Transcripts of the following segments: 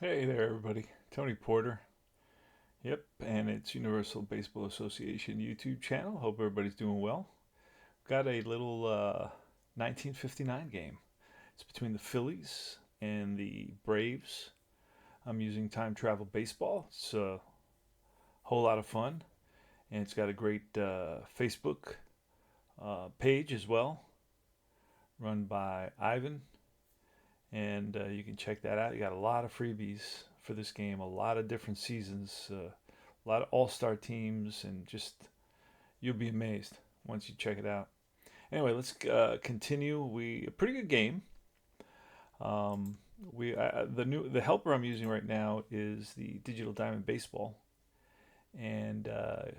Hey there, everybody. Tony Porter. Yep, and it's Universal Baseball Association YouTube channel. Hope everybody's doing well. Got a little 1959 game. It's between the Phillies and the Braves. I'm using time travel baseball. It's a whole lot of fun, and it's got a great Facebook page as well, run by Ivan, and you can check that out. You got a lot of freebies for this game, a lot of different seasons, a lot of all-star teams, and just you'll be amazed once you check it out. Anyway, let's continue. We a pretty good game. Um, we the helper I'm using right now is the Digital Diamond Baseball, and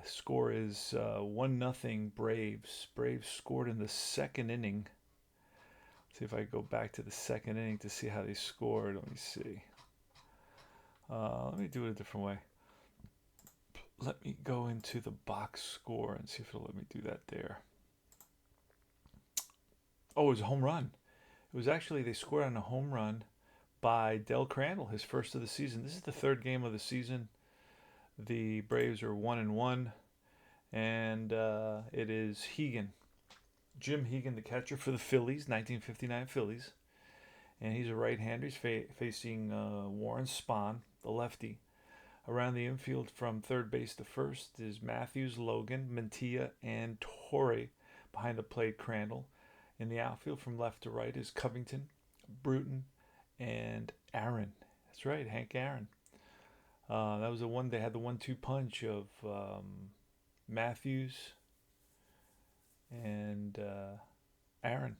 score is 1-0 Braves. Braves scored in the second inning. See if I go back to the second inning to see how they scored. Let me see. Let me do it a different way. Let me go into the box score and see if it'll let me do that there. Oh, it was a home run. It was actually, they scored on a home run by Del Crandall, his first of the season. This is the third game of the season. The Braves are 1-1, and it is Hegan, Jim Hegan, the catcher for the Phillies, 1959 Phillies. And he's a right-hander. He's facing Warren Spahn, the lefty. Around the infield from third base to first is Matthews, Logan, Mantilla, and Torrey. Behind the plate, Crandall. In the outfield from left to right is Covington, Bruton, and Aaron. That's right, Hank Aaron. That was the one. They had the 1-2 punch of Matthews and Aaron.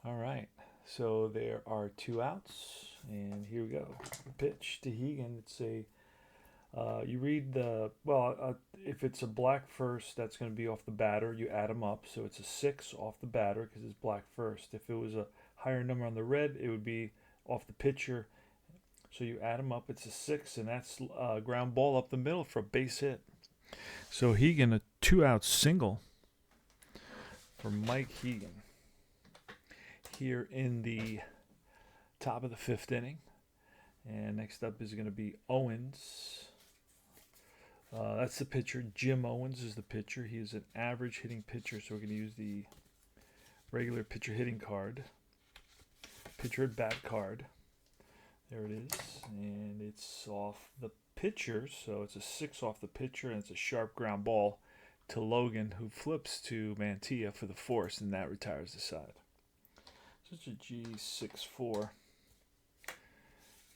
All right. So there are two outs, and here we go. Pitch to Hegan. It's a you read the if it's a black first, that's going to be off the batter. You add them up, so it's a 6 off the batter because it's black first. If it was a higher number on the red, it would be off the pitcher. So you add them up, it's a 6, and that's a ground ball up the middle for a base hit. So Hegan, a 2-out single for Mike Hegan here in the top of the fifth inning. And next up is going to be Owens. That's the pitcher. Jim Owens is the pitcher. He is an average hitting pitcher, so we're going to use the regular pitcher hitting card. Pitcher at bat card. There it is. And it's off the pitcher, so it's a 6 off the pitcher, and it's a sharp ground ball to Logan, who flips to Mantilla for the force, and that retires the side. So it's a G6-4.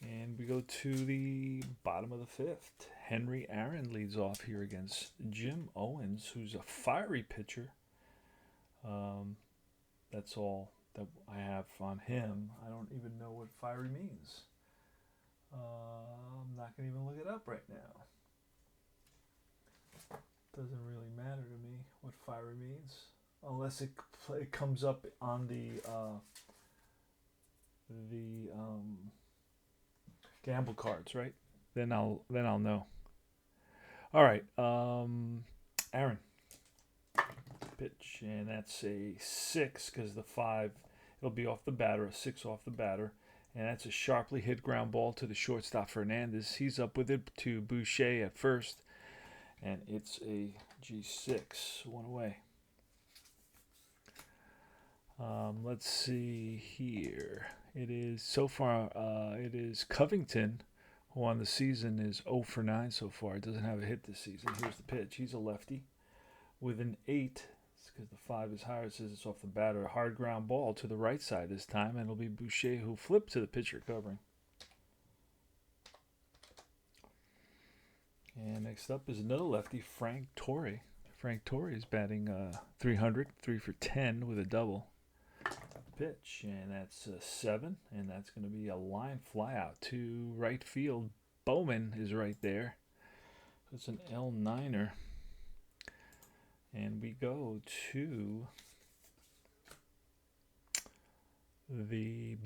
And we go to the bottom of the fifth. Henry Aaron leads off here against Jim Owens, who's a fiery pitcher. That's all that I have on him. I don't even know what fiery means. I'm not going to even look it up right now. Doesn't really matter to me what fiery means, unless it comes up on the gamble cards, right? Then I'll know. All right, Aaron, pitch, and that's a 6 because the 5 it'll be off the batter, a 6 off the batter, and that's a sharply hit ground ball to the shortstop Fernandez. He's up with it to Boucher at first, and it's a G6, one away. Let's see here. It is so far. It is Covington, who on the season is 0 for 9 so far. It doesn't have a hit this season. Here's the pitch. He's a lefty with an 8. It's because the 5 is higher. It says it's off the batter. A hard ground ball to the right side this time, and it'll be Boucher who flipped to the pitcher covering. And next up is another lefty, Frank Torrey. Frank Torrey is batting 300, 3 for 10 with a double. Pitch, and that's a 7, and that's going to be a line fly out to right field. Bowman is right there. It's an L9er. And we go to the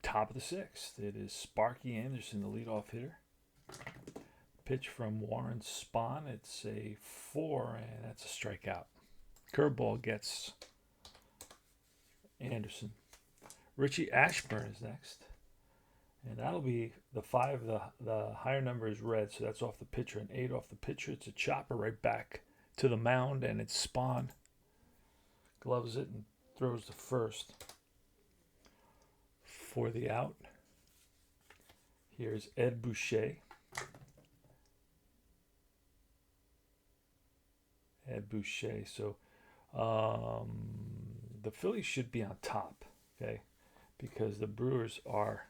top of the sixth. It is Sparky Anderson, the leadoff hitter. Pitch from Warren Spahn. It's a 4, and that's a strikeout. Curveball gets Anderson. Richie Ashburn is next. And that'll be the 5. The higher number is red, so that's off the pitcher, and 8 off the pitcher. It's a chopper right back to the mound, and it's Spawn. Gloves it and throws the first for the out. Here's Ed Boucher. Ed Boucher. So the Phillies should be on top, okay? Because the Brewers are,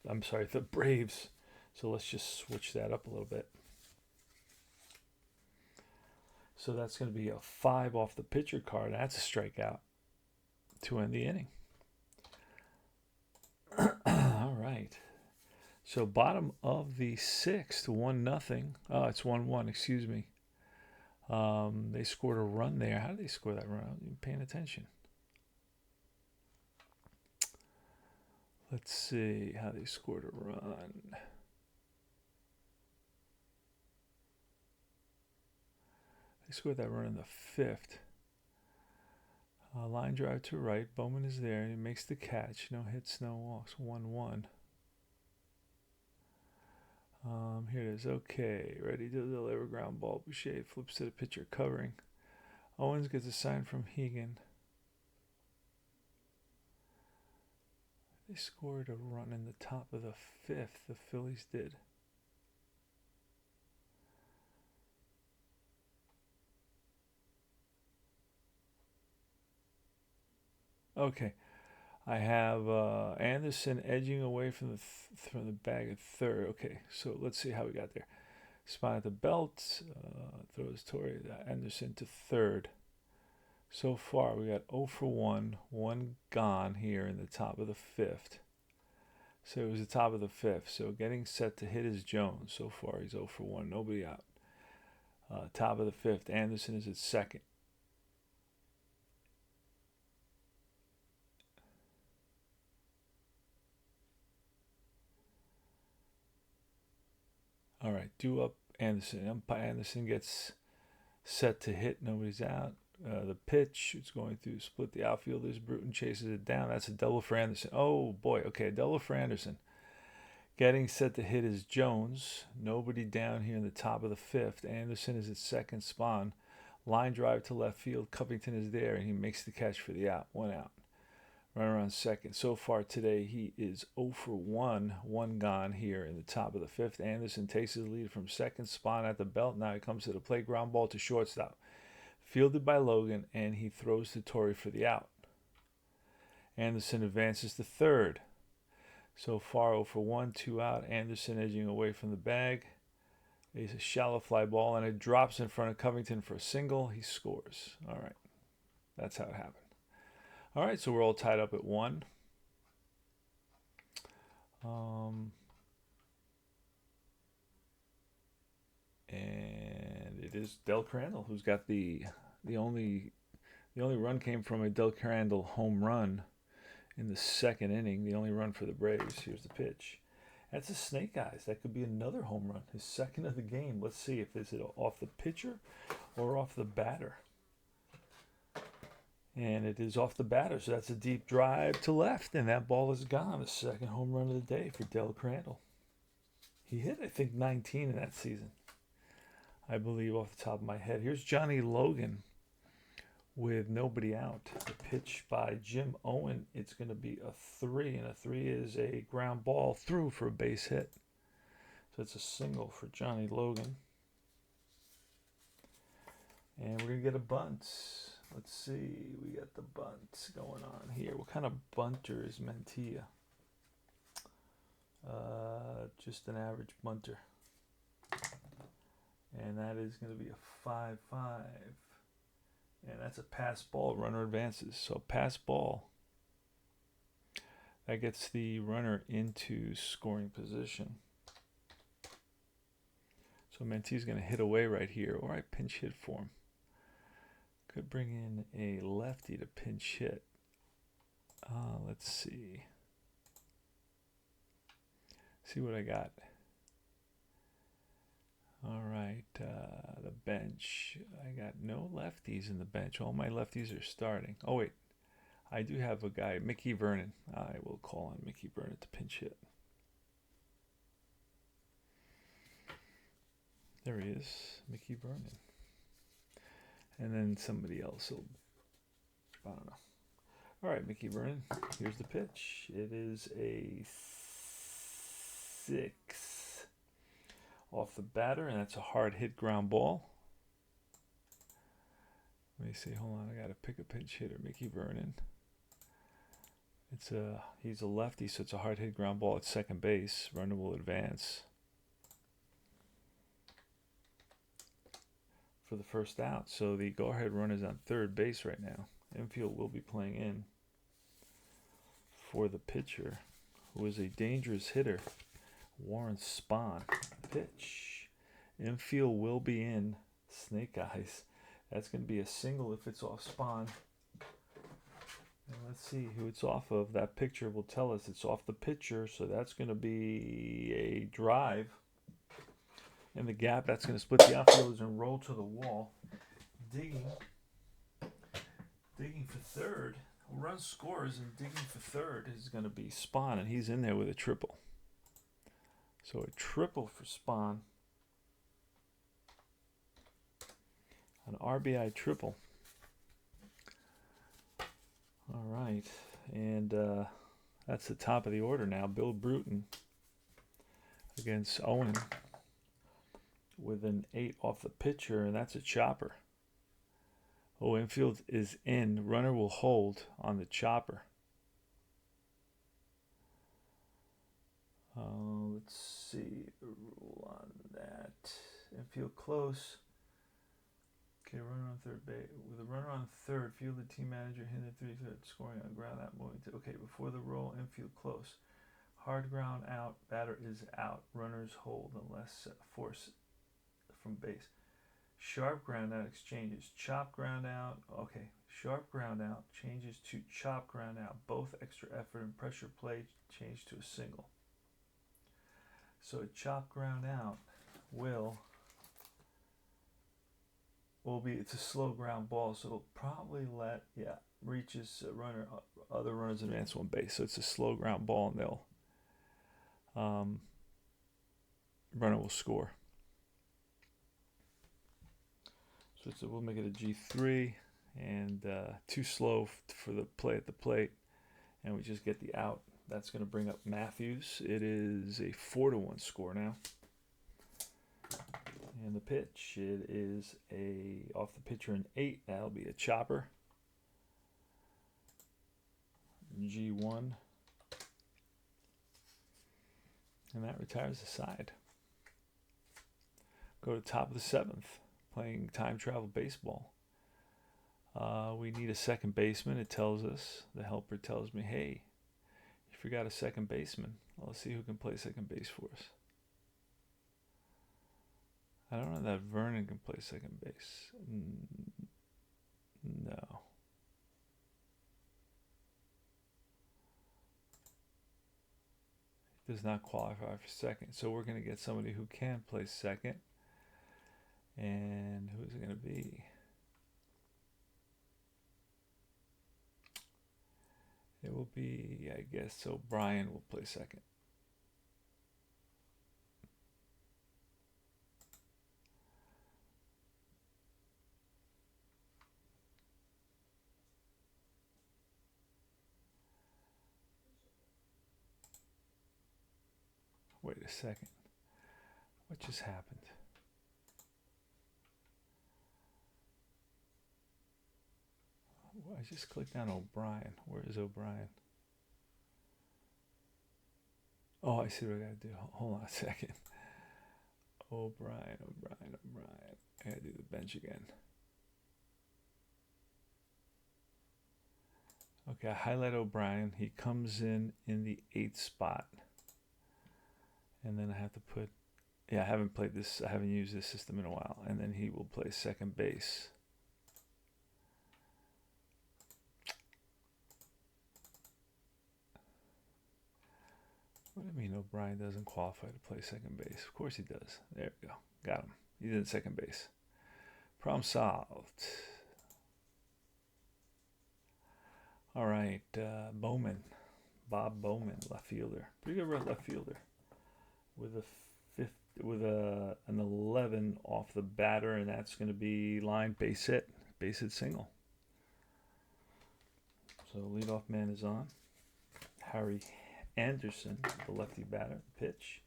I'm sorry, the Braves. So let's just switch that up a little bit. So that's going to be a 5 off the pitcher card. That's a strikeout to end the inning. All right. So bottom of the 6th, 1-0. Oh, it's 1-1. Excuse me. They scored a run there. How did they score that run? I wasn't even paying attention. Let's see how they scored a run. They scored that run in the 5th. Line drive to right. Bowman is there. He makes the catch. No hits, no walks. 1-1. Here it is. Okay. Ready to deliver ground ball. Boucher flips to the pitcher covering. Owens gets a sign from Hegan. They scored a run in the top of the 5th. The Phillies did. Okay. I have Anderson edging away from the bag at third. Okay, so let's see how we got there. Spot at the belt, throws Torrey Anderson to third. So far, we got 0 for 1, 1 gone here in the top of the 5th. So it was the top of the 5th. So getting set to hit is Jones. So far, he's 0 for 1, nobody out. Top of the 5th, Anderson is at second. All right, due up Anderson. Umpire Anderson gets set to hit. Nobody's out. The pitch, it's going through, split the outfielders. Bruton chases it down. That's a double for Anderson. Oh, boy. Okay, a double for Anderson. Getting set to hit is Jones. Nobody down here in the top of the 5th. Anderson is at second. Spawn. Line drive to left field. Covington is there, and he makes the catch for the out. 1 out. Runner on second. So far today, he is 0 for 1, 1 gone here in the top of the 5th. Anderson takes his lead from second. Spawn at the belt. Now he comes to the plate. Ground ball to shortstop. Fielded by Logan, and he throws to Torrey for the out. Anderson advances to third. So far, 0 for 1, 2 out. Anderson edging away from the bag. It's a shallow fly ball, and it drops in front of Covington for a single. He scores. All right. That's how it happened. All right, so we're all tied up at 1. And it is Del Crandall who's got the only run came from a Del Crandall home run in the 2nd inning. The only run for the Braves. Here's the pitch. That's a snake eyes. That could be another home run. His 2nd of the game. Let's see if it's off the pitcher or off the batter. And it is off the batter, so that's a deep drive to left, and that ball is gone. The 2nd home run of the day for Del Crandall. He hit, I think, 19 in that season, I believe, off the top of my head. Here's Johnny Logan with nobody out. The pitch by Jim Owen, it's going to be a 3, and a 3 is a ground ball through for a base hit. So it's a single for Johnny Logan. And we're going to get a bunt. Let's see, we got the bunt going on here. What kind of bunter is Mantilla? Just an average bunter. And that is going to be a 5-5. And that's a pass ball. Runner advances. So pass ball. That gets the runner into scoring position. So Mantilla's going to hit away right here, or I pinch hit for him. Could bring in a lefty to pinch hit. Let's see. See what I got. All right, the bench. I got no lefties in the bench. All my lefties are starting. Oh, wait. I do have a guy, Mickey Vernon. I will call on Mickey Vernon to pinch hit. There he is, Mickey Vernon. And then somebody else will, I don't know. All right, Mickey Vernon, here's the pitch. It is a 6 off the batter, and that's a hard hit ground ball. Let me see, hold on, I gotta pick a pinch hitter, Mickey Vernon. He's a lefty, so it's a hard hit ground ball at second base. Runner will advance for the first out. So the go-ahead runner is on third base right now. Infield will be playing in for the pitcher, who is a dangerous hitter, Warren Spahn. Pitch. Infield will be in. Snake Eyes. That's going to be a single if it's off Spahn. And let's see who it's off of. That picture will tell us it's off the pitcher, so that's going to be a drive. In the gap, that's going to split the outfielders and roll to the wall. Digging for third. Run scores, and digging for third is going to be Spahn, and he's in there with a triple. So a triple for Spahn. An RBI triple. All right, and that's the top of the order now. Bill Bruton against Owen with an 8 off the pitcher, and that's a chopper. Oh, infield is in. Runner will hold on the chopper. Let's see the rule on that. Infield close. Okay, runner on third base. With a runner on third, field the team manager hinted 3-3 scoring on ground out moving to. Okay, before the roll, infield close. Hard ground out. Batter is out. Runners hold unless force from base. Sharp ground out exchanges. Chop ground out. Okay, sharp ground out changes to chop ground out. Both extra effort and pressure play change to a single. So a chop ground out it's a slow ground ball, so it'll probably reaches a runner, other runners advance one base. So it's a slow ground ball, and they'll runner will score. So we'll make it a G3, and too slow for the play at the plate, and we just get the out. That's going to bring up Matthews. It is a 4-1 score now. And the pitch, it is off the pitcher an 8. That'll be a chopper. G1. And that retires the side. Go to top of the 7th, playing time travel baseball. We need a second baseman, it tells us. The helper tells me, hey, you forgot a second baseman. Let's see who can play second base for us. I don't know that Vernon can play second base. No. He does not qualify for second. So we're going to get somebody who can play second. And who is it going to be? It will be, I guess, O'Brien will play second. Wait a second. What just happened? I just clicked on O'Brien. Where is O'Brien? Oh, I see what I gotta do. Hold on a second. O'Brien. I gotta do the bench again. Okay, I highlight O'Brien. He comes in the 8th spot. And then I have to put, I haven't used this system in a while. And then he will play second base. What do you mean O'Brien doesn't qualify to play second base? Of course he does. There we go. Got him. He's in second base. Problem solved. All right. Bowman. Bob Bowman, left fielder. Pretty good left fielder. With a with an 11 off the batter, and that's going to be line base hit single. So leadoff man is on. Harry Anderson, the lefty batter, pitch,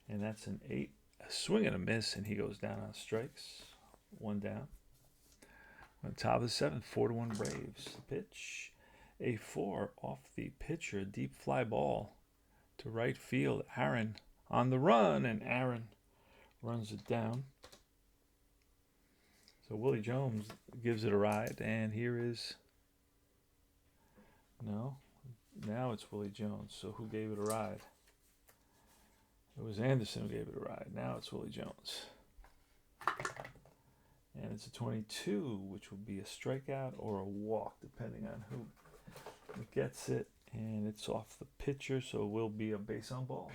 and that's an 8. A swing and a miss, and he goes down on strikes. 1 down. On top of the 7th, 4-1 Braves. Pitch, a 4 off the pitcher, a deep fly ball to right field. Aaron on the run, and Aaron runs it down. So Willie Jones gives it a ride, and here is now it's Willie Jones. So who gave it a ride? It was Anderson who gave it a ride. Now it's Willie Jones. And it's a 22, which will be a strikeout or a walk, depending on who gets it. And it's off the pitcher, so it will be a base on balls.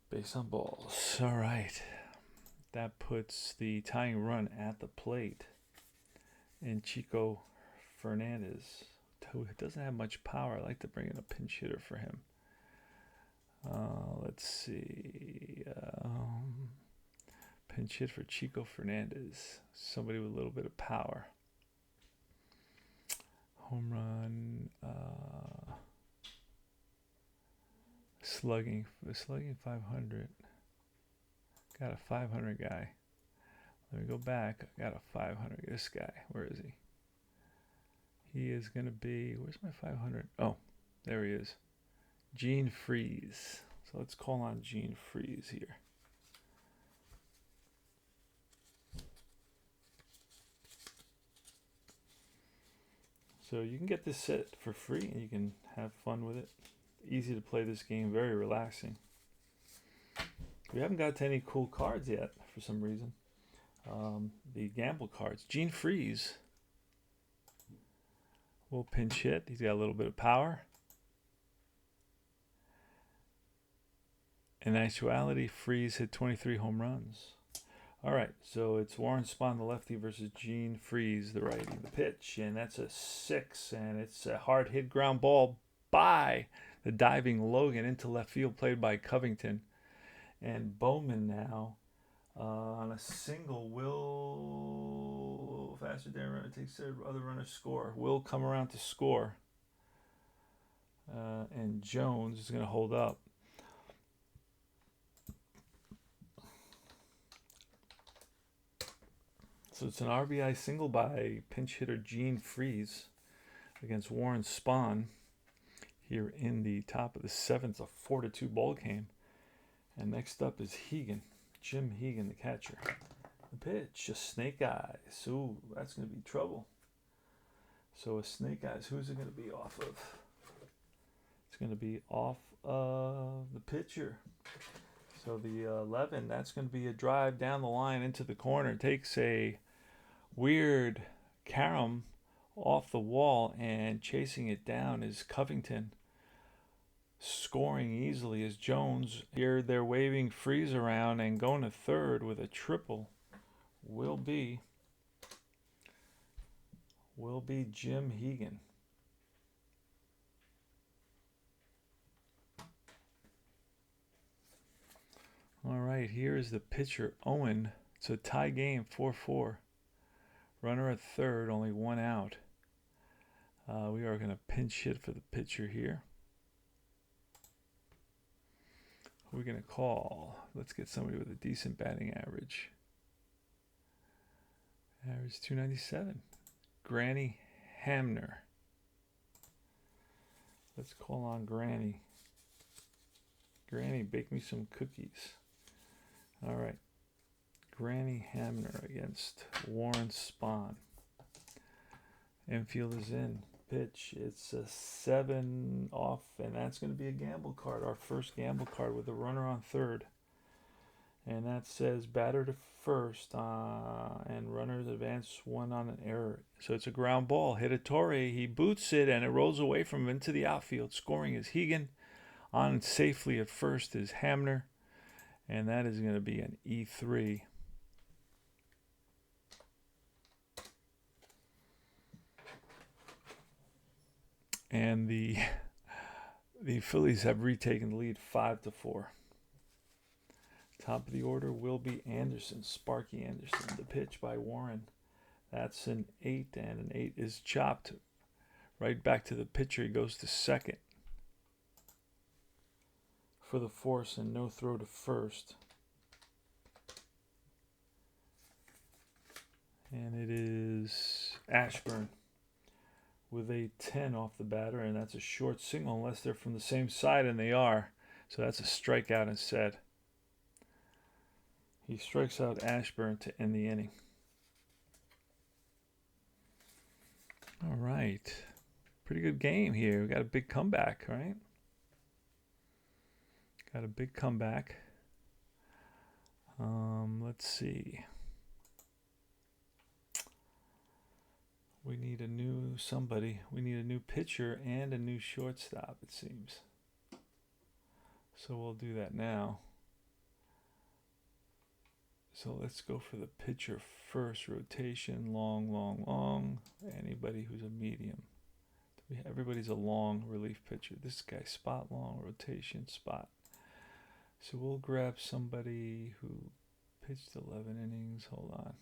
Base on balls. All right. That puts the tying run at the plate. And Chico Fernandez, who doesn't have much power. I like to bring in a pinch hitter for him. Let's see. Pinch hit for Chico Fernandez. Somebody with a little bit of power. Home run. Slugging 500. Got a 500 guy. Let me go back. I got a 500. This guy. Where is he? He is going to be... Where's my 500? Oh, there he is. Gene Freeze. So let's call on Gene Freeze here. So you can get this set for free and you can have fun with it. Easy to play this game, very relaxing. We haven't got to any cool cards yet for some reason. The gamble cards. Gene Freeze will pinch hit. He's got a little bit of power. In actuality, Freeze hit 23 home runs. All right, so it's Warren Spahn, the lefty, versus Gene Freeze, the righty. The pitch, and that's a 6, and it's a hard hit ground ball by the diving Logan into left field, played by Covington. And Bowman now on a single will faster than runner takes the other runner score. Will come around to score, and Jones is going to hold up. So it's an RBI single by pinch hitter Gene Freeze against Warren Spahn here in the top of the 7th, a 4-2 ball game. And next up is Hegan, Jim Hegan, the catcher. The pitch, a snake eyes. Ooh, that's going to be trouble. So a snake eyes, who's it going to be off of? It's going to be off of the pitcher. So the 11, that's going to be a drive down the line into the corner. Takes a weird carom off the wall, and chasing it down is Covington. Scoring easily is Jones. Here they're waving Freeze around, and going to third with a triple will be Jim Hegan. All right, here is the pitcher, Owen. It's a tie game, 4-4. Runner at third, only 1 out. We are going to pinch hit for the pitcher here. Who are we going to call? Let's get somebody with a decent batting average. Average 297. Granny Hamner. Let's call on Granny. Granny, bake me some cookies. All right. Granny Hamner against Warren Spahn. Infield is in. Pitch. It's a 7 off, and that's going to be a gamble card. Our first gamble card with a runner on third. And that says batter to first, and runners advance 1 on an error. So it's a ground ball. Hitatore, he boots it, and it rolls away from him into the outfield. Scoring is Hegan. On safely at first is Hamner. And that is going to be an E3. And the The Phillies have retaken the lead 5-4. Top of the order will be Anderson, Sparky Anderson. The pitch by Warren. That's an 8, and an 8 is chopped right back to the pitcher. He goes to second for the force and no throw to first. And it is Ashburn with a 10 off the batter, and that's a short single unless they're from the same side, and they are. So that's a strikeout instead. He strikes out Ashburn to end the inning. All right. Pretty good game here. We got a big comeback, right? Got a big comeback. Let's see. We need a new somebody. We need a new pitcher and a new shortstop, it seems. So we'll do that now. So let's go for the pitcher first. Rotation, long. Anybody who's a medium. Everybody's a long relief pitcher. This guy, spot long, rotation, spot. So we'll grab somebody who pitched 11 innings. Hold on.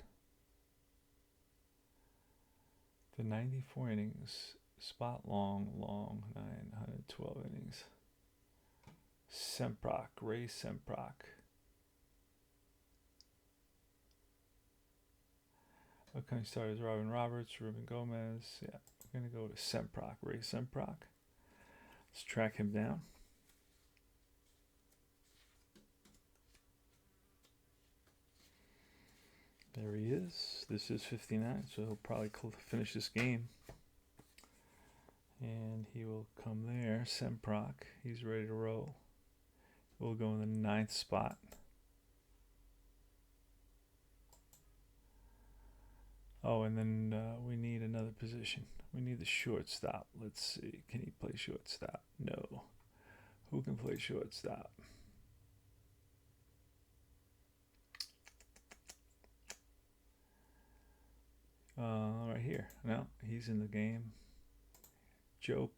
The 94 innings, spot long, 912 innings. Semprock, Ray Semprock. Upcoming starters: Robin Roberts, Ruben Gomez. Yeah, we're going to go to Semprock, Ray Semprock. Let's track him down. There he is. This is 59, so he'll probably finish this game. And he will come there. Semprock, he's ready to roll. We'll go in the 9th spot. Oh, and then we need another position. We need the shortstop. Let's see. Can he play shortstop? No. Who can play shortstop? Right here. No, he's in the game. Joe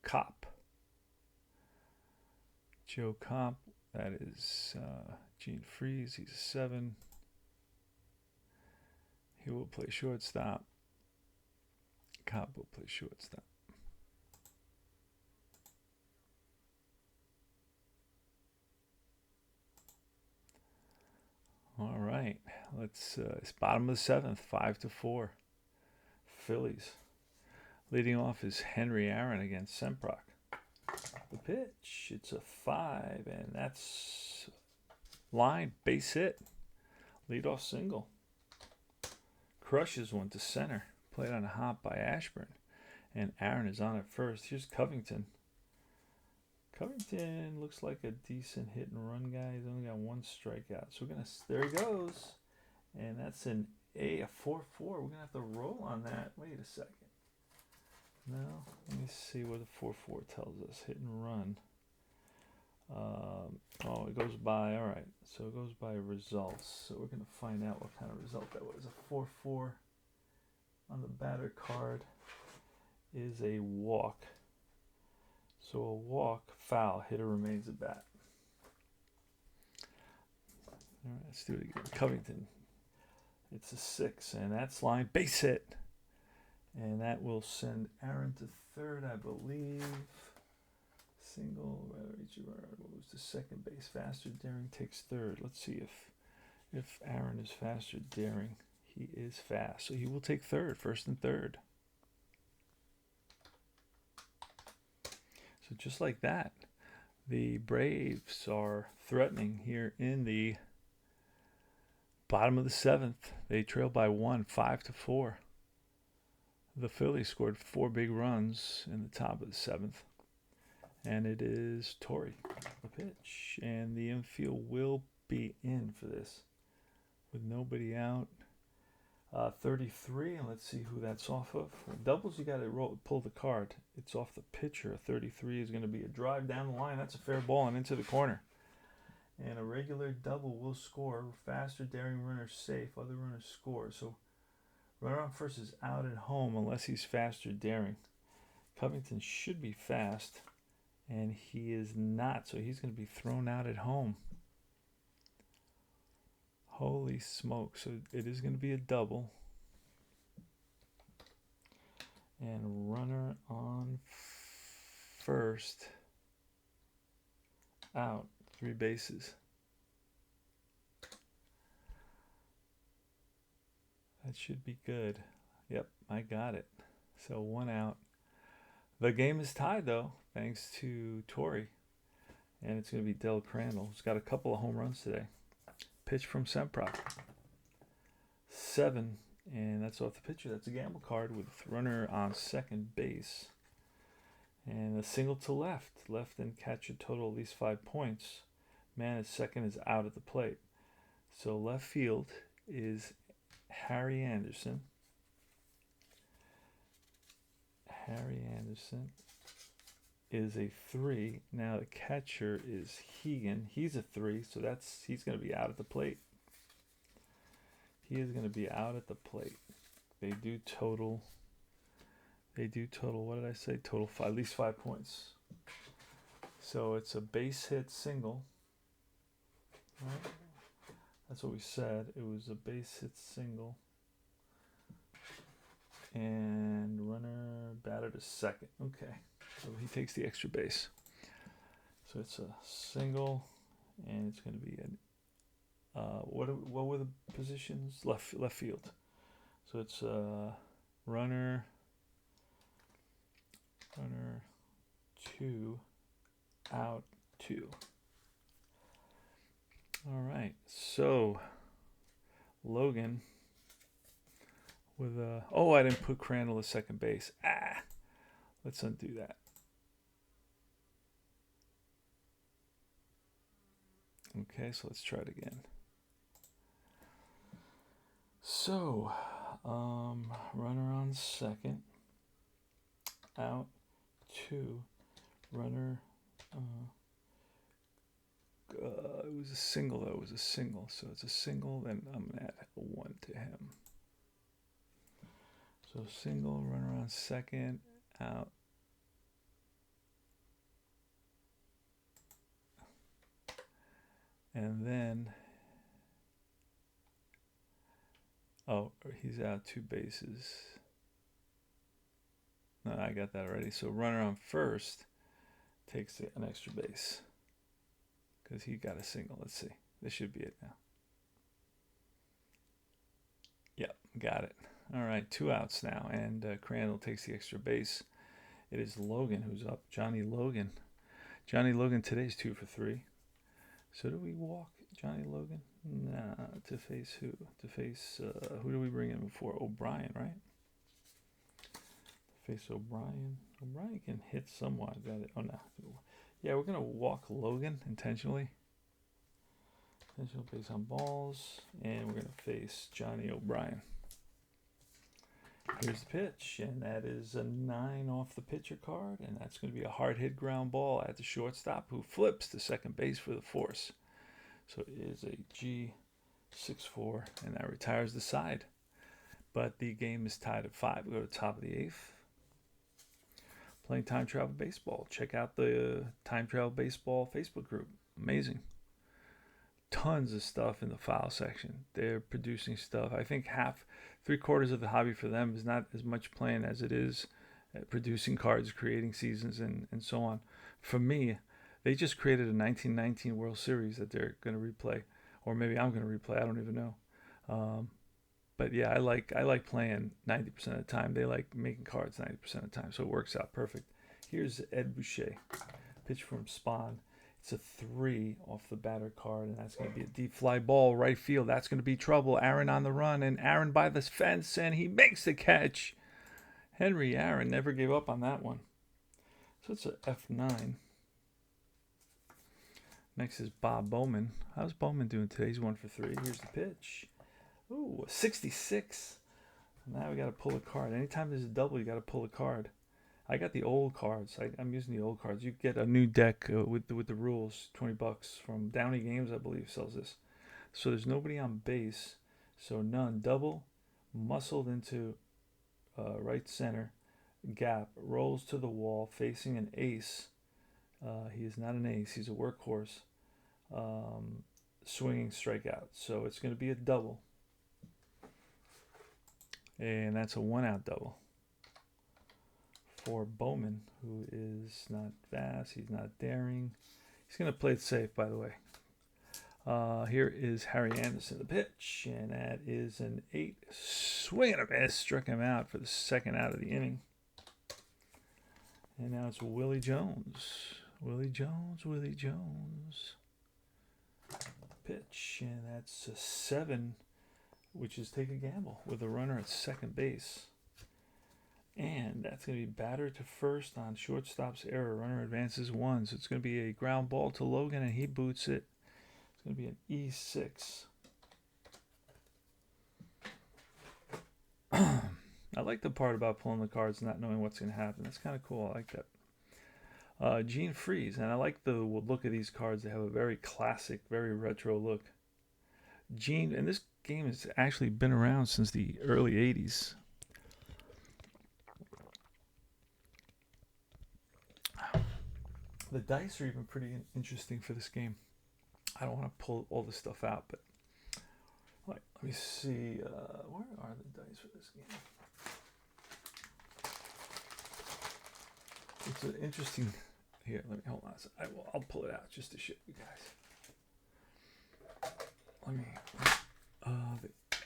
Kopp. Joe Kopp. That is Gene Freeze. He's a 7. He will play shortstop. Kopp will play shortstop. All right. It's bottom of the 7th, 5-4. Phillies. Leading off is Henry Aaron against Semprock. The pitch, it's a 5, and that's line, base hit. Leadoff single. Crushes one to center. Played on a hop by Ashburn. And Aaron is on at first. Here's Covington. Covington looks like a decent hit and run guy. He's only got 1 strikeout. So there he goes. And that's a 4-4. We're going to have to roll on that. Wait a second. No, let me see what the 4-4 tells us. Hit and run. It goes by, all right. So it goes by results. So we're going to find out what kind of result that was. A 4-4 on the batter card is a walk. So a walk, foul, hitter remains at bat. All right, let's do it again. Covington. It's a 6, and that's line, base hit. And that will send Aaron to third, I believe. Single, moves to second base. Faster, Daring takes third. Let's see if Aaron is faster. Daring, he is fast. So he will take third, first and third. So just like that, the Braves are threatening here in the bottom of the 7th. They trail by 1, 5-4. The Phillies scored 4 big runs in the top of the 7th. And it is Torrey, the pitch. And the infield will be in for this with nobody out. 33, and let's see who that's off of. Doubles, you got to pull the card. It's off the pitcher. 33 is going to be a drive down the line. That's a fair ball and into the corner. And a regular double will score. Faster, Daring runner safe. Other runners score. So runner on first is out at home unless he's faster, Daring. Covington should be fast. And he is not, so he's going to be thrown out at home. Holy smoke. So it is going to be a double. And runner on first. Out. 3 bases. That should be good. Yep, I got it. So 1 out. The game is tied, though, thanks to Torrey. And it's going to be Del Crandall, who's got a couple of home runs today. Pitch from Semprot. 7, and that's off the pitcher. That's a gamble card with runner on second base. And a single to left. Left and catch a total of at least 5 points. Man at second is out at the plate. So left field is Harry Anderson. Harry Anderson is a 3. Now the catcher is Hegan. He's a 3, so he's going to be out at the plate. He is going to be out at the plate. They do total. What did I say? Total 5, at least 5 points. So it's a base hit single. Right? That's what we said. It was a base hit single. And runner batted to second. Okay. So he takes the extra base. So it's a single, and it's going to be what were the positions? Left field. So it's runner 2, out 2. All right. So Logan with I didn't put Crandall at second base. Let's undo that. Okay, so let's try it again. So, runner on second, out 2, runner. It was a single, though. It was a single. So it's a single, then I'm going to add a 1 to him. So single, runner on second, out. And then, he's out 2 bases. No, I got that already. So runner on first takes an extra base because he got a single. Let's see. This should be it now. Yep, got it. All right, 2 outs now, and Crandall takes the extra base. It is Logan who's up. Johnny Logan. Johnny Logan today's 2 for 3. So do we walk Johnny Logan? Nah, to face who? To face, who do we bring in before? O'Brien, right? To face O'Brien. O'Brien can hit somewhat. Got it. Oh, no. Yeah, we're going to walk Logan intentionally. Intentional base on balls. And we're going to face Johnny O'Brien. Here's the pitch, and that is a 9 off the pitcher card, and that's going to be a hard hit ground ball at the shortstop who flips to second base for the force. So it is a G6-4, and that retires the side. But the game is tied at 5. We go to the top of the 8th. Playing Time Travel Baseball. Check out the Time Travel Baseball Facebook group. Amazing. Tons of stuff in the file section. They're producing stuff. I think 3/4 of the hobby for them is not as much playing as it is producing cards, creating seasons, and so on. For me, they just created a 1919 World Series that they're going to replay, or maybe I'm going to replay. I don't even know. But yeah, I like playing 90% of the time. They like making cards 90% of the time, so it works out perfect. Here's Ed Boucher, pitch from Spawn. It's a 3 off the batter card, and that's going to be a deep fly ball right field. That's going to be trouble. Aaron on the run, and Aaron by the fence, and he makes the catch. Henry Aaron never gave up on that one. So it's a F9. Next is Bob Bowman. How's Bowman doing today? He's 1 for 3. Here's the pitch. Ooh, 66. Now we got to pull a card. Anytime there's a double, you got to pull a card. I got the old cards. I'm using the old cards. You get a new deck with the rules, $20 from Downey Games, I believe, sells this. So there's nobody on base, so none. Double, muscled into right center, gap, rolls to the wall, facing an ace, He is not an ace. He's a workhorse. Swinging strikeout. So it's going to be a double. And that's a 1-out double for Bowman, who is not fast. He's not daring. He's going to play it safe, by the way. Here is Harry Anderson, the pitch, and that is an 8. Swing and a miss. Struck him out for the 2nd out of the inning. And now it's Willie Jones. Willie Jones. Pitch, and that's a 7, which is take a gamble with a runner at second base. And that's going to be batter to first on shortstop's error. Runner advances 1, so it's going to be a ground ball to Logan, and he boots it. It's going to be an E6. I like the part about pulling the cards and not knowing what's going to happen. That's kind of cool. I like that. Gene Freeze, and I like the look of these cards. They have a very classic, very retro look. Gene, and this game has actually been around since the early 80s. The dice are even pretty interesting for this game. I don't want to pull all this stuff out, but let me see. Where are the dice for this game? It's an interesting. Here, let me hold on. I'll pull it out just to show you guys. Let me. The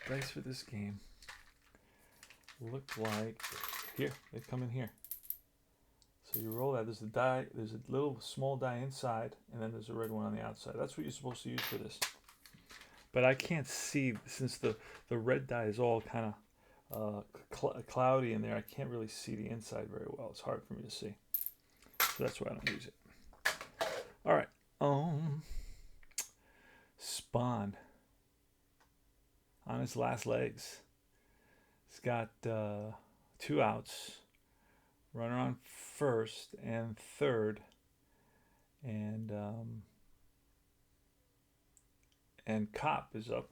dice for this game look like here. They come in here. So you roll that. There's a die. There's a little small die inside, and then there's a red one on the outside. That's what you're supposed to use for this. But I can't see, since the red die is all kind of cloudy in there. I can't really see the inside very well. It's hard for me to see. So that's why I don't use it. All right. Spawn on his last legs. He's got 2 outs. Runner on first and third, and Cop is up.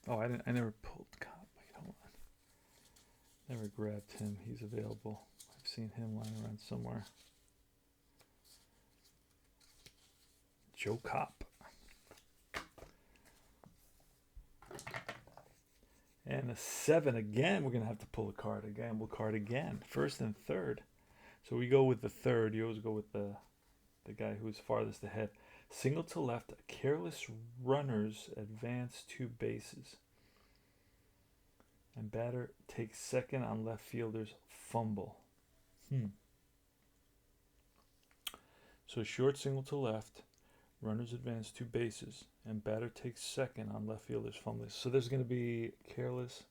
Oh, I never pulled Cop. Hold on. Never grabbed him. He's available. I've seen him lying around somewhere. Joe Cop. And a 7 again. We're going to have to pull a card, a gamble card again. First and third. So we go with the third. You always go with the guy who's farthest ahead. Single to left. Careless runners advance 2 bases. And batter takes second on left fielder's fumble. So short single to left. Runners advance 2 bases, and batter takes second on left fielder's fumble. So there's going to be careless.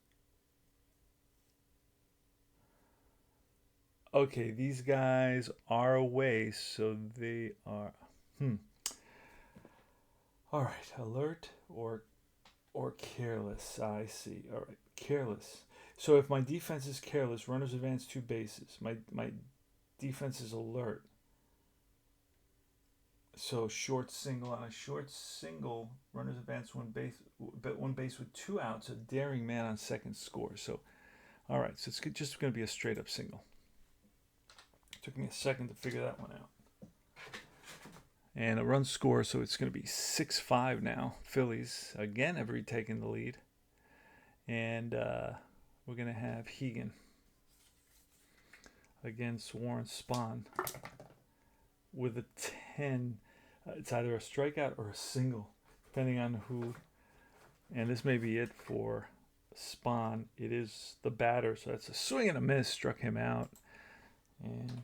Okay, these guys are away, so they are. All right, alert or careless. I see. All right, careless. So if my defense is careless, runners advance 2 bases. My defense is alert. So short single. On a short single, runners advance 1 base with 2 outs. A daring man on second scores. So, all right. So it's just going to be a straight up single. It took me a second to figure that one out. And a run score. So it's going to be 6-5 now. Phillies again have retaken the lead. And we're going to have Hegan against Warren Spahn with a 10. It's either a strikeout or a single, depending on who. And this may be it for Spahn. It is the batter, so that's a swing and a miss. Struck him out. And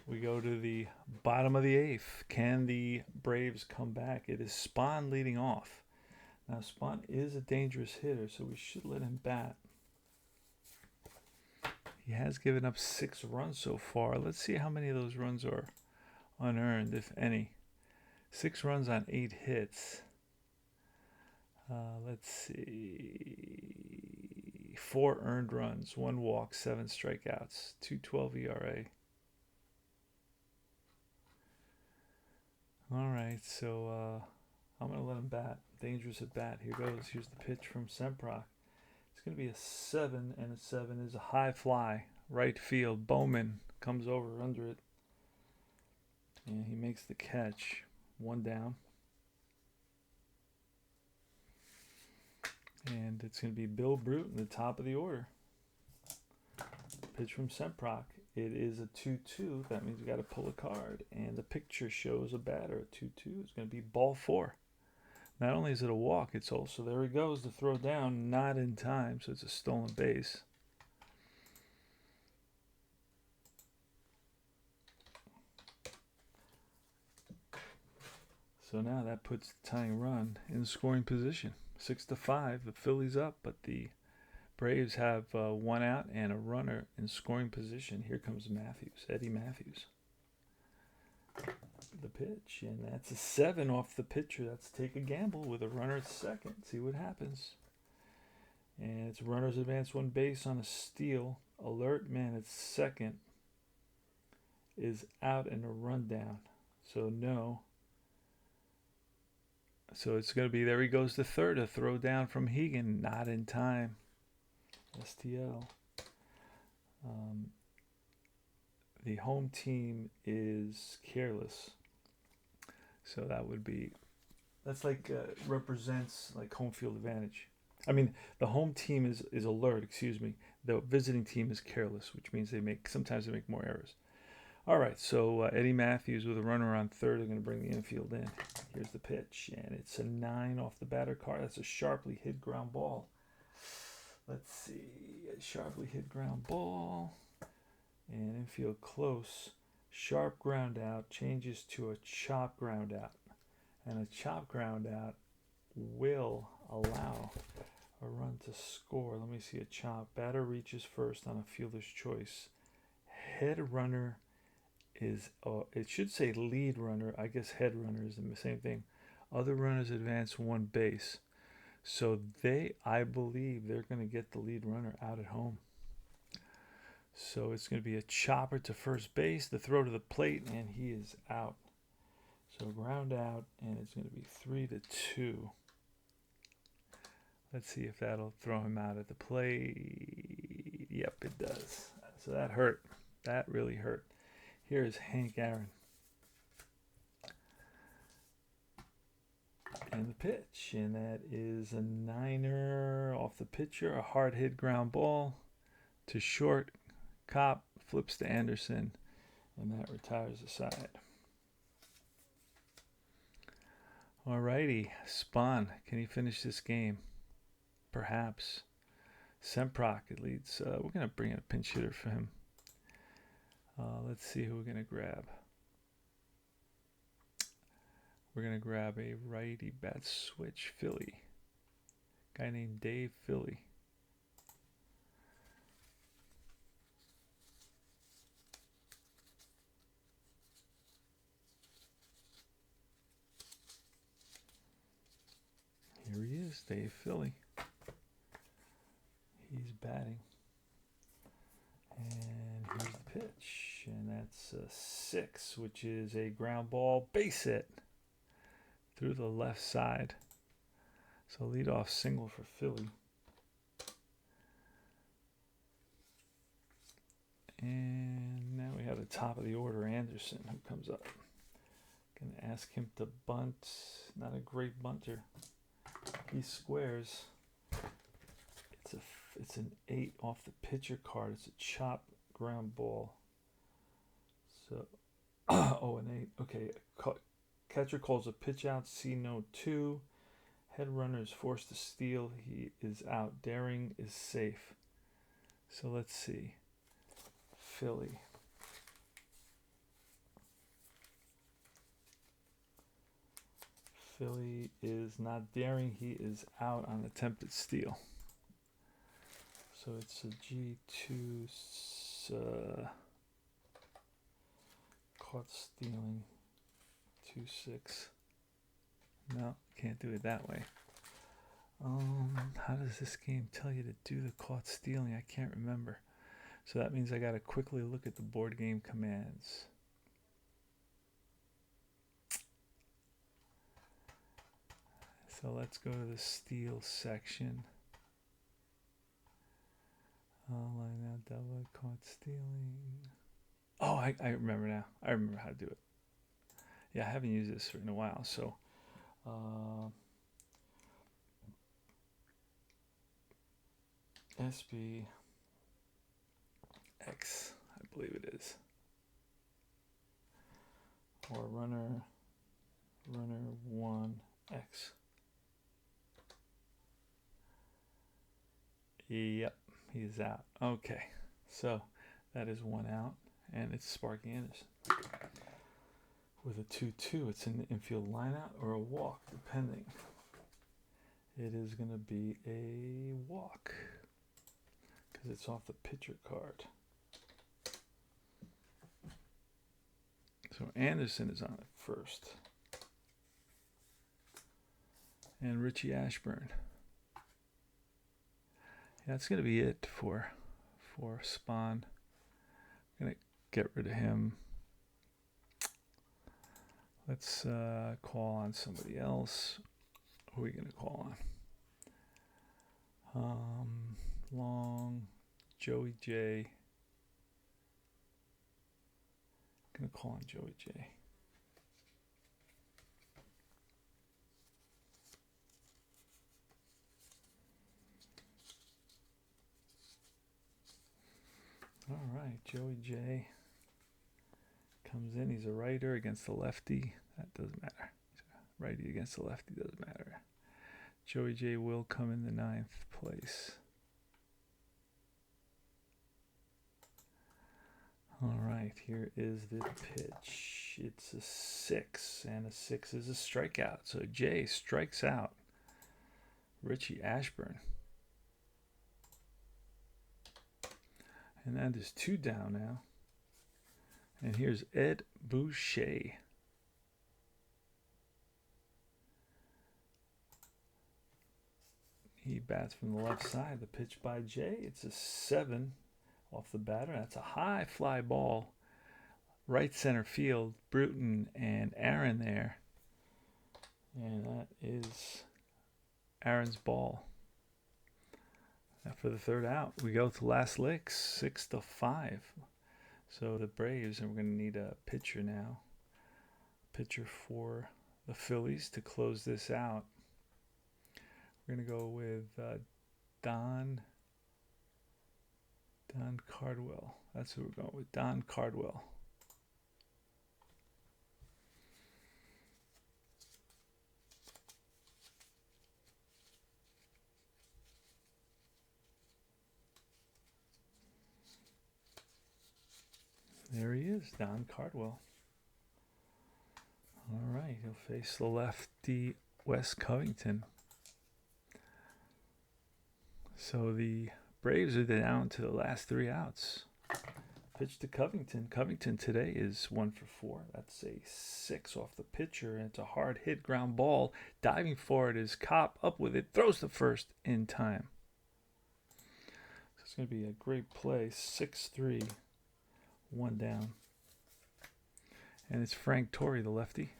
we go to the bottom of the 8th. Can the Braves come back? It is Spahn leading off. Now, Spahn is a dangerous hitter, so we should let him bat. He has given up 6 runs so far. Let's see how many of those runs are unearned, if any. 6 runs on 8 hits. Let's see. 4 earned runs, 1 walk, 7 strikeouts, 2.12 ERA. All right, so I'm going to let him bat. Dangerous at bat. Here goes. Here's the pitch from Semprock. It's going to be a 7, and a 7 is a high fly right field. Bowman comes over under it, and he makes the catch. One down. And it's going to be Bill Brute in the top of the order. Pitch from Semprock. It is a 2-2. That means we got to pull a card. And the picture shows a batter. A 2-2 is going to be ball 4. Not only is it a walk, it's also, there he goes, the throw down, not in time, so it's a stolen base. So now that puts the tying run in scoring position. 6-5, the Phillies up, but the Braves have one out and a runner in scoring position. Here comes Matthews, Eddie Matthews. The pitch, and that's a 7 off the pitcher. That's take a gamble with a runner at second. See what happens. And it's runners advance one base on a steal. Alert man at second is out and a run down. So no. So it's going to be, there he goes to third. A throw down from Hegan, not in time. STL. The home team is careless. So that would be, that's like represents like home field advantage. I mean, the home team is alert, excuse me. The visiting team is careless, which means sometimes they make more errors. All right, so Eddie Matthews with a runner on third. They're going to bring the infield in. Here's the pitch, and it's a 9 off the batter card. That's a sharply hit ground ball. Let's see, a sharply hit ground ball, and infield close. Sharp ground out changes to a chop ground out, and a chop ground out will allow a run to score. Let me see a chop. Batter reaches first on a fielder's choice. Head runner is, it should say lead runner. I guess head runner is the same thing. Other runners advance one base. So I believe they're going to get the lead runner out at home. So it's going to be a chopper to first base, the throw to the plate, and he is out. So ground out, and it's going to be 3-2. Let's see if that'll throw him out at the plate. Yep, it does. So that hurt. That really hurt. Here is Hank Aaron. And the pitch, and that is a 9er off the pitcher, a hard hit ground ball to short. Cop flips to Anderson, and that retires the side. Alrighty, Spawn, can he finish this game? Perhaps. Semprock, it leads. We're going to bring in a pinch hitter for him. Let's see who we're going to grab. We're going to grab a righty bat switch Philly. Guy named Dave Philly. Here he is, Dave Philly. He's batting. And here's the pitch. And that's a 6, which is a ground ball base hit through the left side. So leadoff single for Philly. And now we have the top of the order, Anderson, who comes up. Gonna ask him to bunt. Not a great bunter. He squares. It's an 8 off the pitcher card. It's a chop ground ball. So, 0-8. Okay, catcher calls a pitch out. C-note 2. Head runner is forced to steal. He is out. Daring is safe. So let's see. Philly. Philly is not daring. He is out on attempted steal. So it's a G2 caught stealing 2-6. No, can't do it that way. How does this game tell you to do the caught stealing? I can't remember. So that means I got to quickly look at the board game commands. So let's go to the steal section. Line out, double, caught stealing. Oh, I remember now. I remember how to do it. Yeah, I haven't used this in a while, so SBX, I believe it is, or runner 1X. Yep, he's out. Okay, so that is one out, and it's Sparky Anderson. With a 2-2, it's an infield lineout or a walk, depending. It is going to be a walk because it's off the pitcher card. So Anderson is on it first. And Richie Ashburn. Yeah, that's going to be it for Spawn. I'm going to get rid of him. Let's call on somebody else. Who are we going to call on? Long, Joey J. I'm going to call on Joey J. All right, Joey J comes in. He's a righter against the lefty. That doesn't matter. Righty against the lefty doesn't matter. Joey J will come in the 9th place. All right, here is the pitch. It's a 6, and a 6 is a strikeout. So J strikes out Richie Ashburn. And that is 2 down now. And here's Ed Boucher. He bats from the left side. The pitch by Jay. It's a 7 off the batter. That's a high fly ball. Right center field. Bruton and Aaron there. And that is Aaron's ball. After the 3rd out, we go to last licks, 6-5. So the Braves, and we're going to need a pitcher now. Pitcher for the Phillies to close this out. We're going to go with Don Cardwell. That's who we're going with, Don Cardwell. There he is, Don Cardwell. All right, he'll face the lefty Wes Covington. So the Braves are down to the last 3 outs. Pitch to Covington. Covington today is 1 for 4. That's a 6 off the pitcher, and it's a hard hit ground ball. Diving for it is Kopp, up with it, throws the first in time. So it's going to be a great play. 6-3, 1 down. And it's Frank Torrey, the lefty.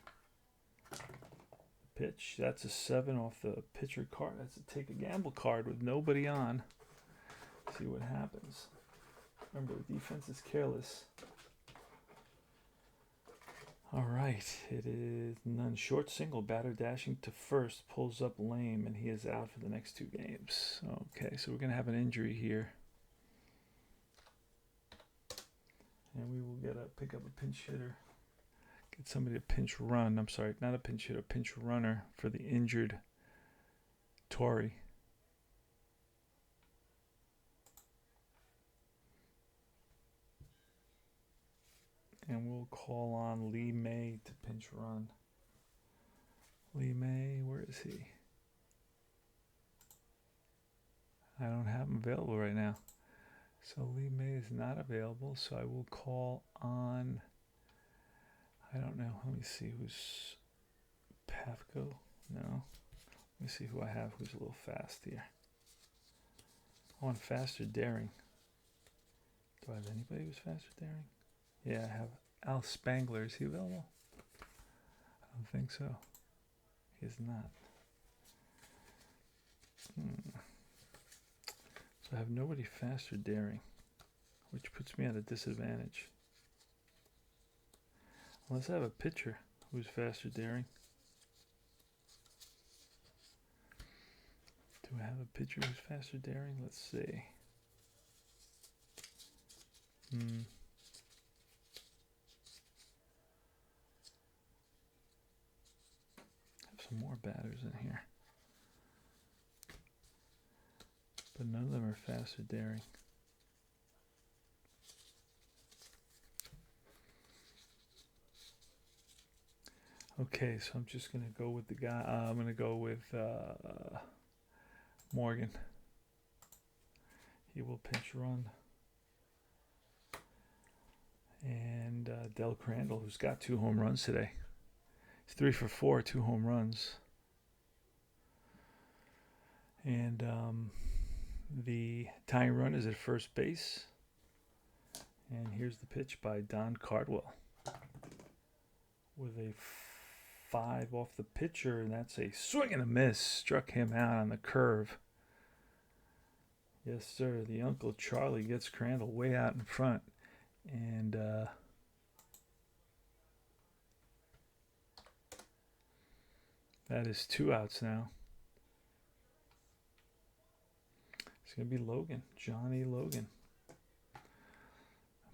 Pitch. That's a 7 off the pitcher card. That's a take a gamble card with nobody on. See what happens. Remember, defense is careless. All right. It is none. Short single. Batter dashing to first. Pulls up lame, and he is out for the next 2 games. Okay, so we're going to have an injury here. And we will pick up a pinch hitter. Get somebody to pinch run. I'm sorry, not a pinch hitter, a pinch runner for the injured Torrey. And we'll call on Lee May to pinch run. Lee May, where is he? I don't have him available right now. So Lee May is not available, so I will call on... I don't know. Let me see who's Pafko. No. Let me see who I have who's a little fast here. I want fast or daring. Do I have anybody who's fast or daring? Yeah, I have Al Spangler. Is he available? I don't think so. He is not. So I have nobody fast or daring, which puts me at a disadvantage. Unless I have a pitcher who's fast or daring. Do I have a pitcher who's fast or daring? Let's see. Have some more batters in here. But none of them are fast or daring. Okay, so I'm just going to go with the guy. I'm going to go with Morgan. He will pinch run. And Del Crandall, who's got 2 home runs today. He's 3 for 4, 2 home runs. And the tying run is at first base. And here's the pitch by Don Cardwell with a 5 off the pitcher, and that's a swing and a miss. Struck him out on the curve. Yes, sir. The Uncle Charlie gets Crandall way out in front. And that is 2 outs now. It's going to be Logan, Johnny Logan.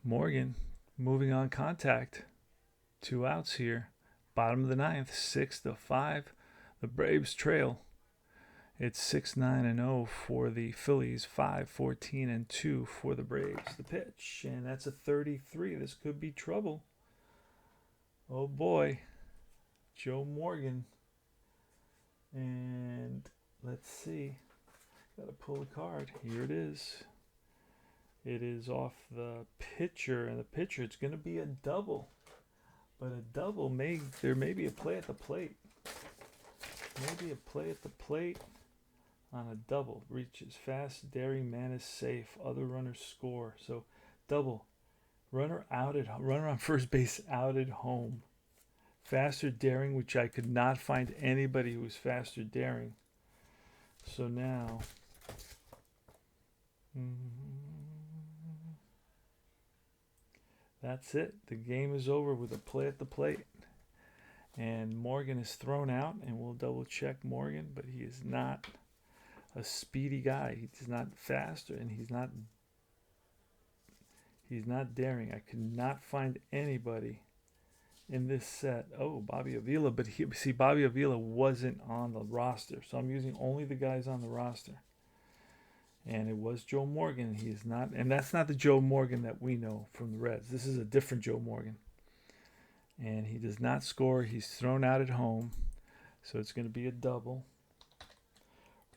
Morgan moving on contact. 2 outs here. Bottom of the 9th, 6-5. The Braves trail. It's 6-9-0 for the Phillies, 5-14-2 for the Braves. The pitch, and that's a 33. This could be trouble. Oh boy, Joe Morgan. And let's see. Got to pull a card. Here it is. It is off the pitcher, and the pitcher, it's going to be a double. But a double, there may be a play at the plate. Maybe a play at the plate on a double. Reaches fast, daring, man is safe. Other runners score. So double. Runner on first base out at home. Faster daring, which I could not find anybody who was faster daring. So now that's it. The game is over with a play at the plate. And Morgan is thrown out, and we'll double check Morgan, but he is not a speedy guy. He's not fast, and he's not daring. I could not find anybody in this set. Oh, Bobby Avila, but Bobby Avila wasn't on the roster, so I'm using only the guys on the roster. And it was Joe Morgan. He is not, and that's not the Joe Morgan that we know from the Reds. This is a different Joe Morgan. And he does not score. He's thrown out at home. So it's going to be a double.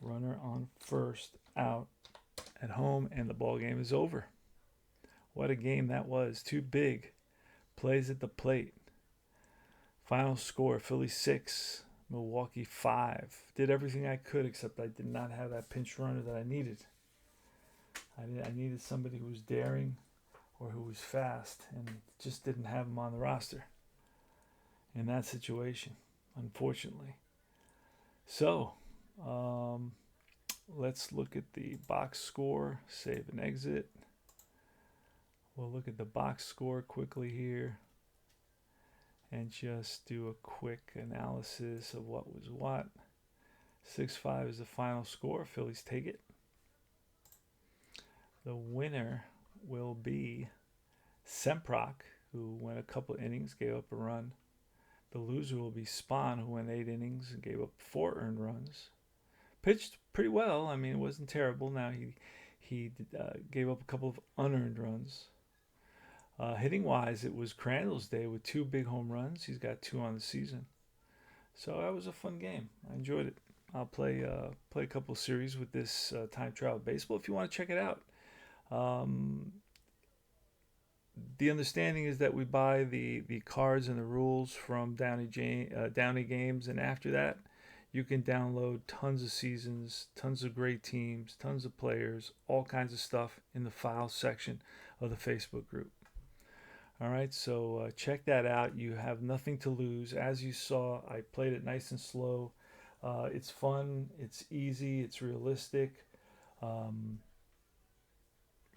Runner on first, out at home, and the ball game is over. What a game that was. 2 big plays at the plate. Final score, Phillies 6, Milwaukee 5. Did everything I could, except I did not have that pinch runner that I needed. I needed somebody who was daring or who was fast, and just didn't have him on the roster in that situation, unfortunately. So, let's look at the box score, save and exit. We'll look at the box score quickly here and just do a quick analysis of what was what. 6-5 is the final score. Phillies take it. The winner will be Semprock, who went a couple innings, gave up a run. The loser will be Spahn, who went 8 innings and gave up 4 earned runs. Pitched pretty well. I mean, it wasn't terrible. Now he gave up a couple of unearned runs. Hitting-wise, it was Crandall's day with 2 big home runs. He's got 2 on the season. So that was a fun game. I enjoyed it. I'll play a couple series with this time trial baseball if you want to check it out. The understanding is that we buy the cards and the rules from Downey Games, and after that, you can download tons of seasons, tons of great teams, tons of players, all kinds of stuff in the files section of the Facebook group. All right, so check that out. You have nothing to lose. As you saw, I played it nice and slow. It's fun. It's easy. It's realistic.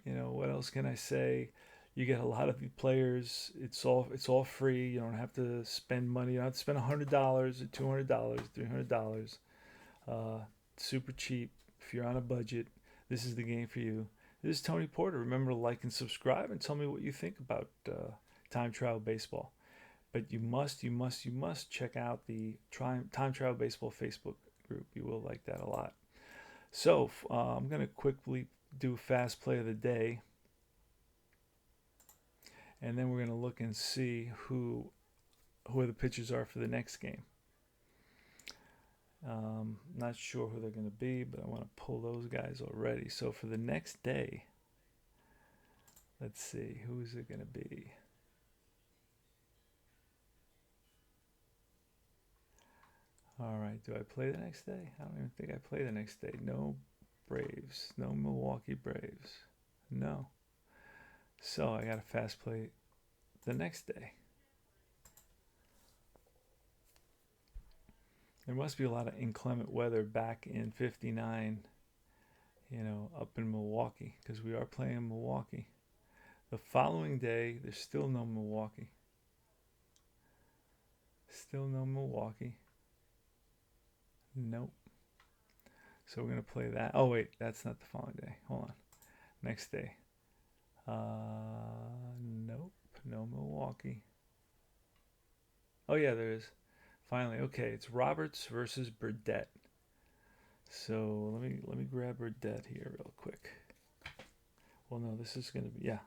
What else can I say? You get a lot of the players. It's all free. You don't have to spend money. You don't have to spend $100 or $200, $300. Uh, Super cheap if you're on a budget. This is the game for you. This is Tony Porter. Remember to like and subscribe and tell me what you think about time trial baseball. But you must check out the time trial baseball Facebook group. You will like that a lot. So I'm gonna quickly do fast play of the day, and then we're gonna look and see who the pitchers are for the next game. Not sure who they're going to be, but I want to pull those guys already. So for the next day, let's see, who is it going to be? All right, do I play the next day? I don't even think I play the next day. No Braves, no Milwaukee Braves, no. So I got to fast play the next day. There must be a lot of inclement weather back in 59, up in Milwaukee, because we are playing Milwaukee. The following day, there's still no Milwaukee. Still no Milwaukee. Nope. So we're going to play that. Oh, wait, that's not the following day. Hold on. Next day. Nope. No Milwaukee. Oh, yeah, there is. Finally, okay, it's Roberts versus Burdett. So let me grab Burdett here real quick. Well, no, this is going to be, yeah.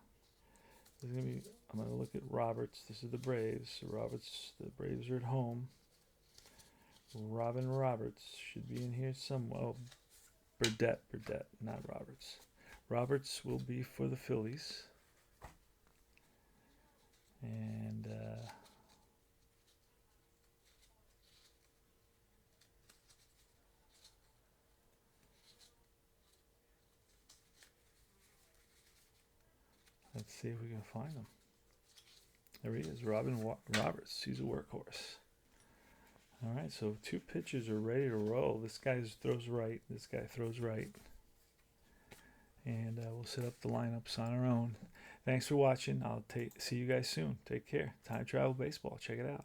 This is going to be, I'm going to look at Roberts. This is the Braves. The Braves are at home. Robin Roberts should be in here somewhere. Oh, Burdett, not Roberts. Roberts will be for the Phillies. And let's see if we can find him. There he is, Roberts. He's a workhorse. All right, so two pitchers are ready to roll. This guy throws right. This guy throws right. And we'll set up the lineups on our own. Thanks for watching. I'll see you guys soon. Take care. Time Travel Baseball. Check it out.